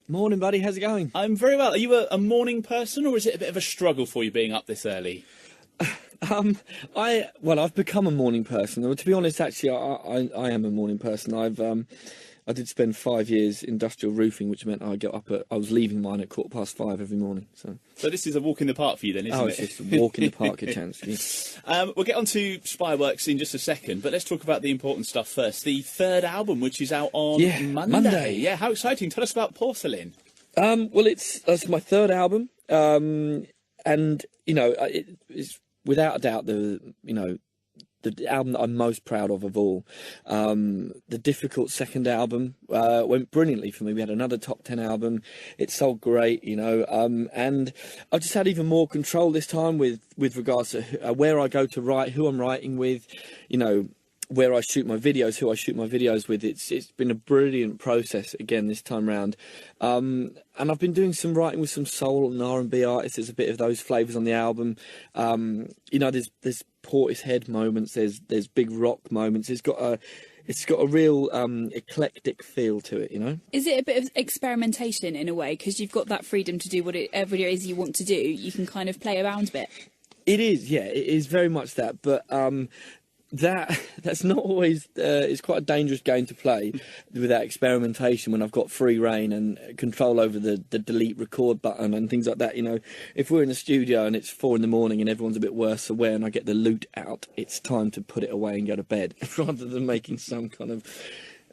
Morning, buddy. How's it going? I'm very well. Are you a morning person, or is it a bit of a struggle for you being up this early? I've become a morning person. To be honest, actually, I am a morning person. I did spend 5 years industrial roofing, which meant I was leaving mine at 5:15 every morning. So this is a walk in the park for you, then, isn't it? it's just a walk in the park, a chance. We'll get on to Spireworks in just a second, but let's talk about the important stuff first. The third album, which is out on Monday. Yeah, how exciting! Tell us about Porcelain. It's my third album, and it's without a doubt the album that I'm most proud of all. The difficult second album went brilliantly for me. We had another top 10 album. It sold great, and I've just had even more control this time with regards to where I go to write, who I'm writing with, where I shoot my videos, who I shoot my videos with. It's been a brilliant process again this time round. And I've been doing some writing with some soul and R&B artists. There's a bit of those flavours on the album. There's Portishead moments. There's big rock moments. It's got a real eclectic feel to it, Is it a bit of experimentation in a way? Because you've got that freedom to do whatever it is you want to do. You can kind of play around a bit. It is, yeah. It is very much that. But that's not always it's quite a dangerous game to play with that experimentation when I've got free reign and control over the delete record button and things like that. If we're in the studio and it's 4 a.m. and everyone's a bit worse aware and I get the loot out, it's time to put it away and go to bed rather than making some kind of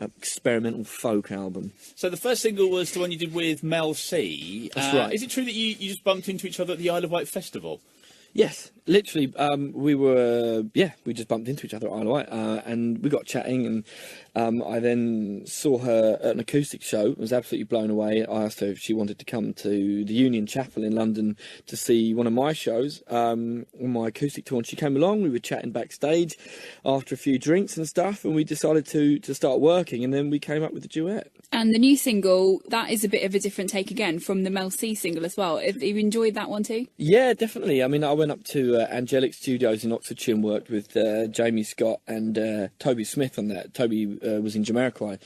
experimental folk album. So the first single was the one you did with Mel C. That's right. Is it true that you just bumped into each other at the Isle of Wight festival? Yes, literally. We just bumped into each other at Isle of Wight, and we got chatting, and I then saw her at an acoustic show. I was absolutely blown away. I asked her if she wanted to come to the Union Chapel in London to see one of my shows on my acoustic tour, and she came along. We were chatting backstage after a few drinks and stuff, and we decided to start working, and then we came up with the duet. And the new single, that is a bit of a different take again from the Mel C single as well. Have you enjoyed that one too? Yeah, definitely. I mean, I went up to Angelic Studios in Oxfordshire and worked with Jamie Scott and Toby Smith on that. Toby was in Jamiroquai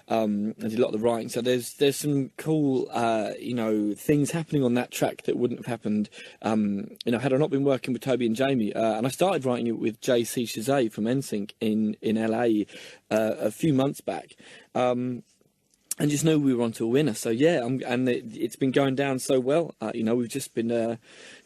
and did a lot of the writing. So there's some cool, things happening on that track that wouldn't have happened, had I not been working with Toby and Jamie. And I started writing it with JC Chazet from NSYNC in LA a few months back. And just knew we were onto a winner. So yeah, it's been going down so well. We've just been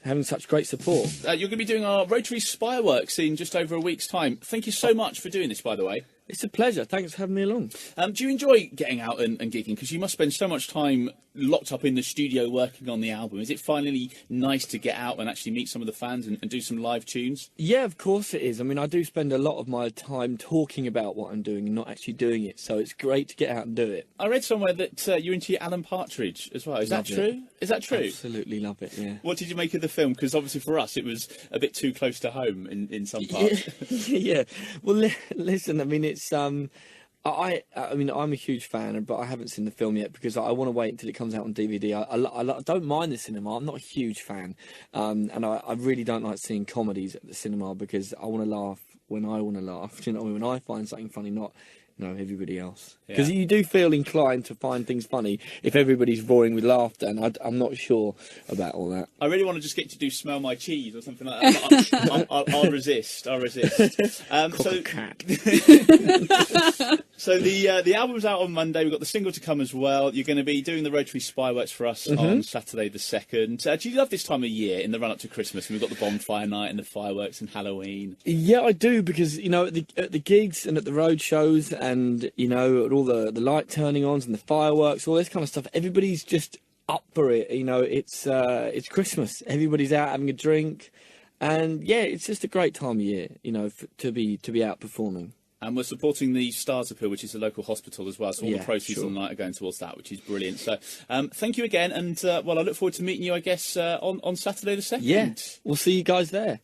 having such great support. You're going to be doing our Rotary Spireworks in just over a week's time. Thank you so much for doing this, by the way. It's a pleasure. Thanks for having me along. Do you enjoy getting out and gigging? Because you must spend so much time locked up in the studio working on the album. Is it finally nice to get out and actually meet some of the fans and do some live tunes? Yeah, of course it is. I mean, I do spend a lot of my time talking about what I'm doing and not actually doing it. So it's great to get out and do it. I read somewhere that you're into your Alan Partridge as well. Is that true? Is that true? Absolutely love it, yeah. What did you make of the film? Because obviously for us it was a bit too close to home in some parts. Yeah. Well, listen, I mean, it's... I mean, I'm a huge fan, but I haven't seen the film yet because I want to wait until it comes out on DVD. I don't mind the cinema. I'm not a huge fan, and I really don't like seeing comedies at the cinema because I want to laugh when I want to laugh. When I find something funny, not everybody else. Because you do feel inclined to find things funny if everybody's roaring with laughter, and I'm not sure about all that. I really want to just get you to do Smell My Cheese or something like that. I'll resist. So the album's out on Monday. We've got the single to come as well. You're going to be doing the Rotary Spireworks for us on Saturday the 2nd. Do you love this time of year in the run-up to Christmas? We've got the bonfire night and the fireworks and Halloween. Yeah, I do, because, at the gigs and at the road shows and, at all the light turning ons and the fireworks, all this kind of stuff, everybody's just up for it. It's Christmas. Everybody's out having a drink. And, yeah, it's just a great time of year, to be out performing. And we're supporting the Stars Appeal, which is a local hospital as well. So all the proceeds on the night are going towards that, which is brilliant. So thank you again. And, I look forward to meeting you, I guess, on Saturday the 2nd. Yeah, we'll see you guys there.